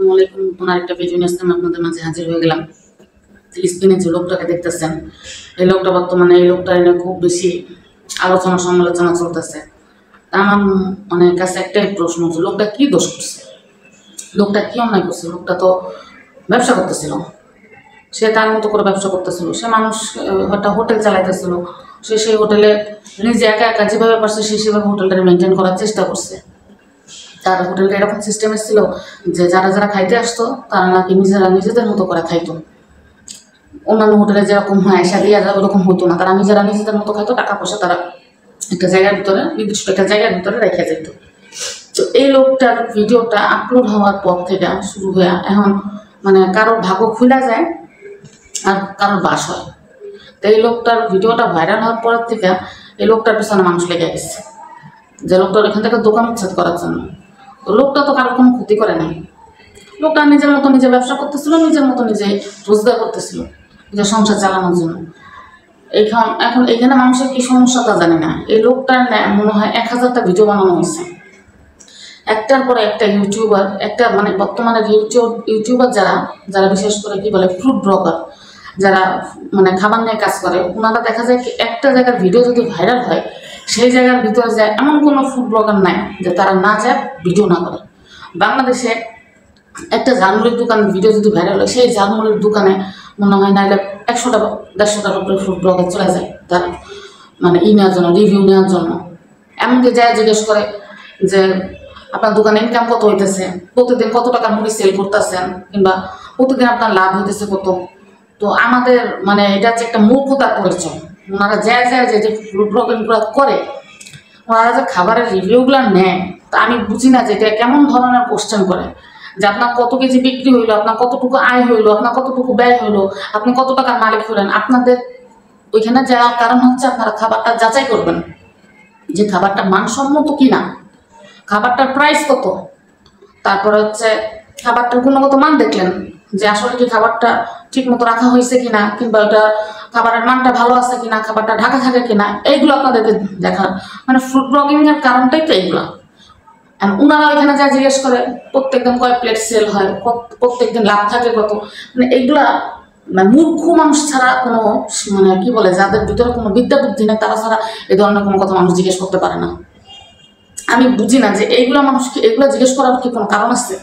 আসসালামাইকুম। ওনার একটা ভিডিও নিয়ে আসলাম আপনাদের মাঝে হাজির হয়ে গেলাম। স্ক্রিনে যে লোকটাকে দেখতেছেন, এই লোকটা বর্তমানে এই লোকটা নিয়ে খুব বেশি আলোচনা সমালোচনা চলতেছে। তা আমার মানে কাছে একটাই প্রশ্ন হচ্ছে, লোকটা কি দোষ করছে? লোকটা কি অন্যায় করছে? লোকটা তো ব্যবসা করতেছিল, সে তার মতো করে ব্যবসা করতেছিল। সে মানুষ একটা হোটেল চালাইতেছিল, সে সেই হোটেলে নিজে একা একা যেভাবে পারছে সে সেভাবে হোটেলটা মেনটেন করার চেষ্টা করছে। তার হোটেলটা এরকম সিস্টেমে ছিল যে যারা যারা খাইতে আসতো তারা নাকি নিজেরা নিজেদের মতো করে খাইতো। অন্যান্য হোটেলে যেরকম হয় এসা দিয়ে ওরকম হতো না, তারা নিজেরা নিজেদের মতো খাইতো। টাকা পয়সা তারা একটা জায়গার ভিতরে, নির্দিষ্ট একটা জায়গার ভিতরে রেখে যেত। তো এই লোকটার ভিডিওটা আপলোড হওয়ার পর থেকে শুরু হয়ে এখন মানে কারোর ভাগ্য খুলে যায় আর কারোর বাস হয়। তো এই লোকটার ভিডিওটা ভাইরাল হওয়ার পর থেকে এই লোকটার পিছনে মানুষ লেগে গেছে যে লোকটার এখান থেকে দোকান উচ্ছেদ করার জন্য। তো লোকটা তো কারোর কোনো ক্ষতি করে নাই। লোকটা নিজের মতো নিজে ব্যবসা করতেছিল, নিজের মতো নিজে রোজগার করতেছিল নিজের সংসার চালানোর জন্য। এখন এখানে মানুষের কি সমস্যা তা জানি না। এই লোকটার মনে হয় 1000টা ভিডিও বানানো হয়েছে, একটার পরে একটা ইউটিউবার, একটা মানে বর্তমানে ইউটিউবার যারা যারা বিশেষ করে কি বলে ফ্রুট ব্লগার, যারা মানে খাবার নিয়ে কাজ করে, ওনারা দেখা যায় কি একটা জায়গার ভিডিও যদি ভাইরাল হয় সেই জায়গার ভিতরে যায় এমন কোনো ফুড ব্লগার নাই যে তারা না যায় ভিডিও না করে। বাংলাদেশে একটা ঝালমুড়ির দোকান ভিডিও যদি ভাইরাল হয়, সেই ঝালমুড়ির দোকানে মনে হয় নাহলে 100টা 150টার উপরে ফুড ব্লগার চলে যায় তার মানে নেওয়ার জন্য, রিভিউ নেওয়ার জন্য। এমনকি যায় জিজ্ঞেস করে যে আপনার দোকানে ইনকাম কত হইতেছে, প্রতিদিন কত টাকা মুড়ি সেল করতেছেন, কিংবা প্রতিদিন আপনার লাভ হইতেছে কত। তো আমাদের মানে এটা হচ্ছে একটা মূর্খতার পরিচয়। ওনারা যায় যে ফুড ব্লগিংগুলো করে, ওনারা যে খাবারের রিভিউগুলো নেয়, তা আমি বুঝি না যে এটা কেমন ধরনের কোশ্চেন করে যে আপনার কত কেজি বিক্রি হইলো, আপনার কতটুকু আয় হইলো, আপনার কতটুকু ব্যয় হইলো, আপনি কত টাকার মালিক হলেন। আপনাদের ওইখানে যাওয়ার কারণ হচ্ছে আপনারা খাবারটা যাচাই করবেন যে খাবারটা মানসম্মত কিনা, খাবারটার প্রাইস কত, তারপরে হচ্ছে খাবারটার গুণগত মান দেখলেন যে আসলে কি খাবারটা ঠিক মতো রাখা হয়েছে কিনা, কিংবা ওটা খাবারের মানটা ভালো আছে কিনা, খাবারটা ঢাকা থাকে কিনা, এইগুলো আপনাদেরকে দেখার মানে ফুড ব্লগিং এর কারণটাই তো এইগুলো। ওনারা ওইখানে যা জিজ্ঞেস করে প্রত্যেকদিন কয় প্লেট সেল হয়, প্রত্যেকদিন লাভ থাকে কত, মানে এইগুলা মানে মূর্খ মানুষ ছাড়া কোনো মানে কি বলে যাদের ভিতরে কোনো বিদ্যা বুদ্ধি নেই তারা ছাড়া এই ধরনের কোনো কথা মানুষ জিজ্ঞেস করতে পারে না। আমি বুঝি না যে এইগুলো মানুষকে এগুলো জিজ্ঞেস করার কি কোনো কারণ আছে।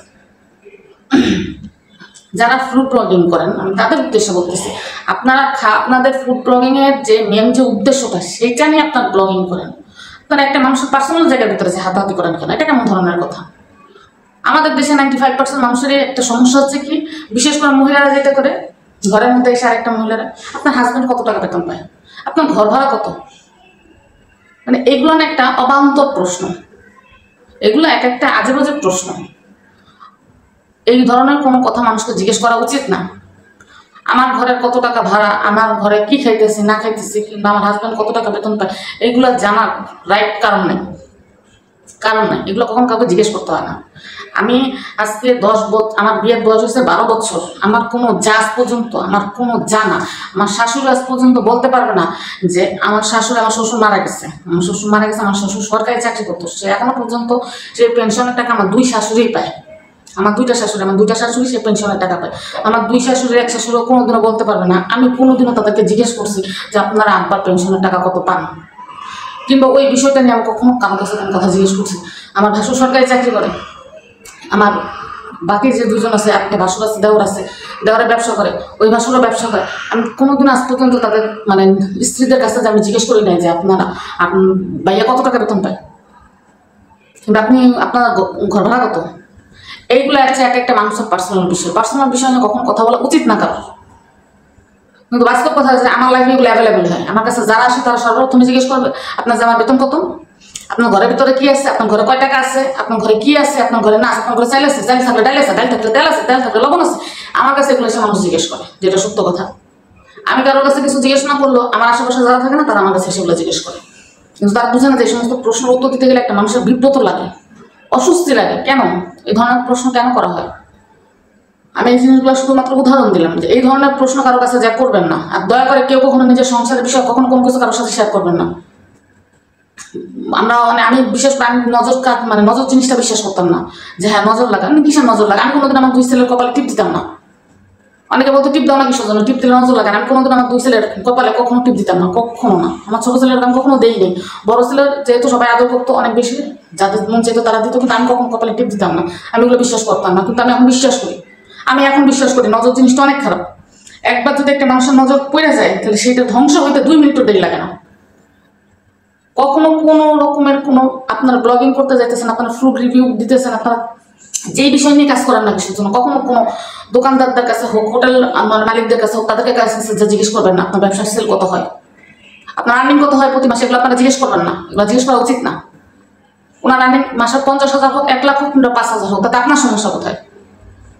যারা ফুড ব্লগিং করেন আমি তাদের উদ্দেশ্যে বলতেছি, আপনারা আপনাদের ফুড ব্লগিং এর যে মেন যে উদ্দেশ্যটা সেটা নিয়ে আপনার ব্লগিং করেন। আপনারা একটা মানুষের পার্সোনাল জায়গার ভিতরে যে হাতাহাতি করেন কেন, এটা কেমন ধরনের কথা? আমাদের দেশে 95% মানুষেরই একটা সমস্যা হচ্ছে কি, বিশেষ করে মহিলারা যেটা করে, ঘরের মধ্যে এসে আরেকটা মহিলারা আপনার হাজব্যান্ড কত টাকা বেতন পায়, আপনার ঘর ভাড়া কত, মানে এগুলো না একটা অবান্তর প্রশ্ন। এগুলো এক একটা আজে বাজে প্রশ্ন। এই ধরনের কোনো কথা মানুষকে জিজ্ঞেস করা উচিত না। আমার ঘরের কত টাকা ভাড়া, আমার ঘরে কি খাইতেছি না খাইতেছি, কিংবা আমার হাজব্যান্ড কত টাকা বেতন পায়, এগুলো জানার রাইট কারণ নেই। এগুলো কখন কাউকে জিজ্ঞেস করতে হয় না। আমি আজকে আমার বিয়ের বয়স হচ্ছে 12 বছর। আমার কোনো জাজ পর্যন্ত, আমার কোনো জানা, আমার শাশুড়ি আজ পর্যন্ত বলতে পারবে না যে আমার শ্বশুর মারা গেছে। আমার শ্বশুর মারা গেছে, আমার শ্বশুর সরকারি চাকরি করতো, সে এখনো পর্যন্ত সেই পেনশনের টাকা আমার 2 শাশুড়িই পায়। আমার 2টা শাশুড়ি সে পেনশনের টাকা পায়। আমার 2 শাশুড়ির এক শাশুড়িও কোনোদিনও বলতে পারবে না, আমি কোনোদিনও তাদেরকে জিজ্ঞেস করছি যে আপনারা আব্বার পেনশনের টাকা কত পান, কিংবা ওই বিষয়টা নিয়ে আমি কখনো কারোর কাছে কোনো কথা জিজ্ঞেস করছি। আমার ভাসুর সরকারি চাকরি করে, আমার বাকি যে 2জন আছে, একটা ভাসুর আছে, দেওরের ব্যবসা করে, ওই ভাসুরও ব্যবসা করে। আমি কোনোদিন আজ পর্যন্ত তাদের মানে স্ত্রীদের কাছে আমি জিজ্ঞেস করি নাই যে আপনারা ভাইয়া কত টাকা বেতন পায়, কিংবা আপনার ঘর ভাড়া কত। এইগুলো আছে এক একটা মানুষের পার্সোনাল বিষয় নিয়ে কখনো কথা বলা উচিত না কারোর। কিন্তু বাস্তব কথা হচ্ছে আমার লাইফে এগুলো অ্যাভেলেবেল হয়। আমার কাছে যারা আসে তারা সর্বপ্রথমে জিজ্ঞেস করবে আপনার জামার বেতন কত, আপনার ঘরের ভিতরে কি আছে, আপনার ঘরে কয় টাকা আছে, আপনার ঘরে কি আছে, আপনার ঘরে না আছে, আপনার ঘরে চাল আছে, চাল থাকলে ডাল আছে, ডাল থাকলে তেল আছে, তেল থাকলে লবণ আছে। আমার কাছে এগুলো এসে মানুষ জিজ্ঞেস করে, যেটা সত্য কথা। আমি কারোর কাছে কিছু জিজ্ঞেস না করলেও আমার আশেপাশে যারা থাকে না তারা আমার কাছে সেগুলো জিজ্ঞেস করে। কিন্তু তারা বুঝে না যে এই সমস্ত প্রশ্নের উত্তর দিতে গেলে একটা মানুষের বিব্রত লাগে, অস্বস্তি লাগে। কেন এই ধরনের প্রশ্ন কেন করা হয়? আমি এই জিনিসগুলো শুধুমাত্র উদাহরণ দিলাম যে এই ধরনের প্রশ্ন কারোর কাছে যা করবেন না। আর দয়া করে কেউ কখনো নিজের সংসারের বিষয় কখনো কোনো কিছু কারোর সাথে শেয়ার করবেন না। আমরা মানে আমি বিশেষ করে আমি মানে নজর জিনিসটা বিশ্বাস করতাম না, যে হ্যাঁ নজর লাগা, আমি কিসের নজর লাগা, আমি কোনোদিন আমার 2 ছেলের কপালে টিপ দিতাম না। অনেকে বলতো টিপ দাও না কিসের জন্য, টিপ দিলে নজর লাগে না। আমি কোনোদিন আমার 2 ছেলের কপালে কখনো টিপ দিতাম না, কখনো না। আমার ছোট ছেলের আমি কখনো দেই নেই। বড় ছেলের যেহেতু সবাই আদর করতো অনেক বেশি, যাদের মন চাইতো তারা দিত, কিন্তু আমি কখনো কপালে টিপ দিতাম না। আমি ওগুলো বিশ্বাস করতাম না, কিন্তু আমি এখন বিশ্বাস করি। আমি এখন বিশ্বাস করি নজর জিনিসটা অনেক খারাপ। একবার যদি একটা মানুষের নজর পড়ে যায় তাহলে সেটা ধ্বংস হইতে 2 মিনিটও দেরি লাগে না। কখনো কোনো রকমের কোনো আপনারা ব্লগিং করতে যাইতেছেন, আপনারা ফুড রিভিউ দিতেছেন, আপনারা যেই বিষয় নিয়ে কাজ করেন না কিসের জন্য, কখনো কোনো দোকানদারদের কাছে হোক, হোটেল মালিকদের কাছে হোক, তাদেরকে কাছে জিজ্ঞেস করবেন না আপনার ব্যবসার সেল কত হয়, আপনার আর্নিং কত হয় প্রতি মাসে, এগুলো আপনারা জিজ্ঞেস করবেন না, এগুলো জিজ্ঞেস করা উচিত না। ওনার আর্নিং মাসে 50,000 হোক, 1 লাখ হোক, কিংবা 5,000 হোক, তাতে আপনার সমস্যা কোথায়?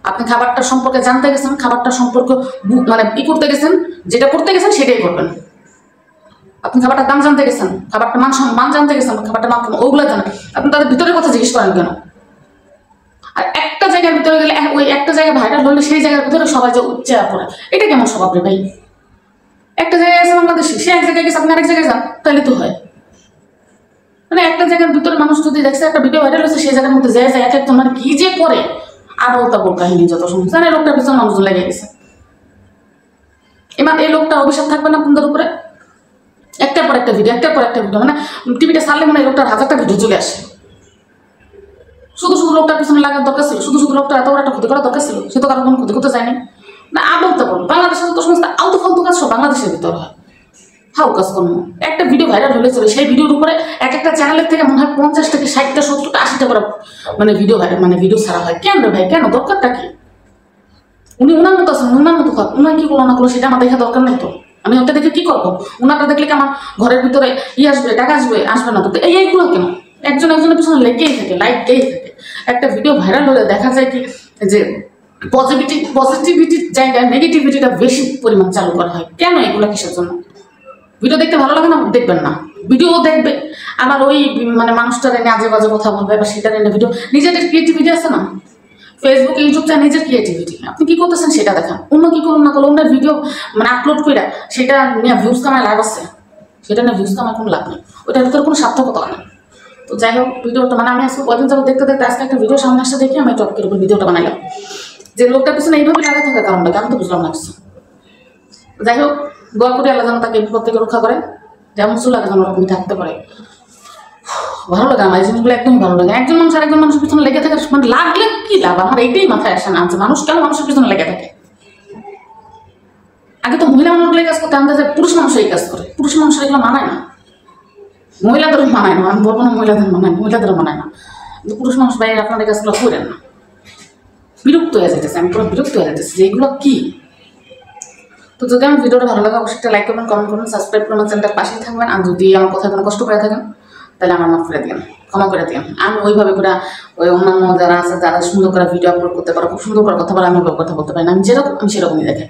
আপনি খাবারটার সম্পর্কে জানতে গেছেন, খাবারটার সম্পর্কে মানে করতে গেছেন, যেটা করতে গেছেন সেটাই করবেন। আপনি খাবারটার দাম জানতে গেছেন, খাবারটার মান জানতে গেছেন, খাবারটার মান কেমন ওগুলো জানেন, আপনি তাদের ভিতরের কথা জিজ্ঞেস করেন কেন? আর একটা জায়গার ভিতরে গেলে ওই একটা জায়গায় ভাইরাল হলে সেই জায়গার ভিতরে সবাই যে উচ্চে পড়ে, এটা কেমন স্বভাব রে ভাই? একটা জায়গায় আছে বাংলাদেশে, সে এক জায়গায় গেছে, আপনি আরেক জায়গায় যান, তাহলে তো হয়। মানে একটা জায়গার ভিতরে মানুষ যদি দেখছে একটা ভিডিও ভাইরাল হচ্ছে, সেই জায়গার মধ্যে যায় এক একজন মানে কি যে করে, আরো তা বল কাহিনী যত সময় জানে, লোকটার পিছনে মানুষজন লেগে গেছে। এবার এই লোকটা অভিশাপ থাকবে না আপনাদের উপরে? একটার পর একটা ভিডিও, একটার পর একটা ভিডিও, মানে টিভিটা ছাড়লে মানে এই লোকটার 1000টা ভিডিও চলে আসে। শুধু শুধু লোকটার পিছনে লাগার দরকার ছিল? শুধু শুধু লোকটা এত বড় একটা ক্ষতি করার দরকার ছিল? সে তো কারো কোনো ক্ষতি করতে চায়নি না। আদৌ তো বল, বাংলাদেশে তো সমস্ত আলতু ফালতু কাজ সব বাংলাদেশের ভিতরে হয়। হাউ কাজ করবো, একটা ভিডিও ভাইরাল হলে চলে, সেই ভিডিওর উপরে এক একটা চ্যানেলের থেকে মনে হয় 50 থেকে 60টা 70টা 80টা করে মানে ভিডিও ভাইরাল, মানে ভিডিও ছাড়া হয়। কেন রে ভাই, কেন? দরকারটা কি? উনি উনার মতো আছেন, উনার মতো থাক, উনার কি করলো না করলো সেটা আমার দেখা দরকার নেই তো। আমি ওটা দেখে কি করবো? উনারটা দেখলে কি আমার ঘরের ভিতরে আসবে, টাকা আসবে? আসবে না তো। এইগুলো কেন? একজন একজনের পিছনে লেগেই থাকে, লাইক দিয়েই থাকে। একটা ভিডিও ভাইরাল হলে দেখা যায় কি যে পজিটিভিটির জায়গায় নেগেটিভিটিটা বেশি পরিমাণ চালু করা হয়। কেন? এগুলো কিসের জন্য? ভিডিও দেখতে ভালো লাগে না, দেখবেন না। ভিডিও দেখবে, আবার ওই মানে মানুষটার এনে আজে বাজে কথা বলবে, বা সেটার এনে ভিডিও। নিজেদের ক্রিয়েটিভিটি আছে না, ফেসবুক ইউটিউবটা নিজের ক্রিয়েটিভিটি, আপনি কি করতেছেন সেটা দেখান। অন্য কি করুন না করুন, অন্যের ভিডিও মানে আপলোড করে সেটা নিয়ে ভিউজ কামায় লাভ আছে, সেটা নিয়ে ভিউজ কামায় কোনো লাভ নেই, ওইটার ভিতরে কোনো সার্থকতা নেই। তো যাই হোক, ভিডিওটা মানে আমি আজকে কদিন যাবো দেখতে দেখতে আজকে একটা ভিডিও সামনে আসতে দেখি আমি টপিকের উপর ভিডিওটা বানাইলাম, যে লোকটার পিছনে এইভাবে লাগা থাকার কারণটা আমি তো বুঝলাম না কিছু। যাই হোক, দোয়া করে আল্লাহ যেন তাকে বিপদ থেকে রক্ষা করে, যেমন চুলা যেন ওরকম থাকতে পারে। ভালো লাগে আমার এই জিনিসগুলো, একদমই ভালো লাগে। একজন মানুষ আরেকজন মানুষের পিছনে লেগে থাকে, মানে লাগলে কি লাভ? আমার এইটাই মাথায় আসে না, মানুষ কেন মানুষের পিছনে লেগে থাকে? আগে তো মহিলা মানুষগুলো এই কাজ করতে, আমাদের পুরুষ মানুষ এই কাজ করে, পুরুষ মানুষের এগুলো মানায় না, মহিলাদেরও মানায় না। আমি বলবো না মহিলাদের মানায়, মহিলাদেরও মানায় না, কিন্তু পুরুষ মানুষ বাইরে আপনাদের কাজগুলো করেন না। বিরক্ত হয়ে যেতেছে, আমি পুরো বিরক্ত হয়ে যেতেছি যে এগুলো কি। তো যদি আমার ভিডিওটা ভালো লাগে অবশ্যই একটা লাইক করবেন, কমেন্ট করবেন, সাবস্ক্রাইব করবেন, চ্যানেলটার পাশেই থাকবেন। আর যদি আমার কথা কোনো কষ্ট করে থাকেন তাহলে আমার মাফ করে দিন, ক্ষমা করে দিন। আমি ওইভাবে করে ওই অন্যান্য যারা আছে যারা সুন্দর করে ভিডিও আপলোড করতে পারো, খুব সুন্দর করে কথা বলে, আমি ওইভাবে কথা বলতে পারি না। আমি যেরকম আমি সেরকমই দেখে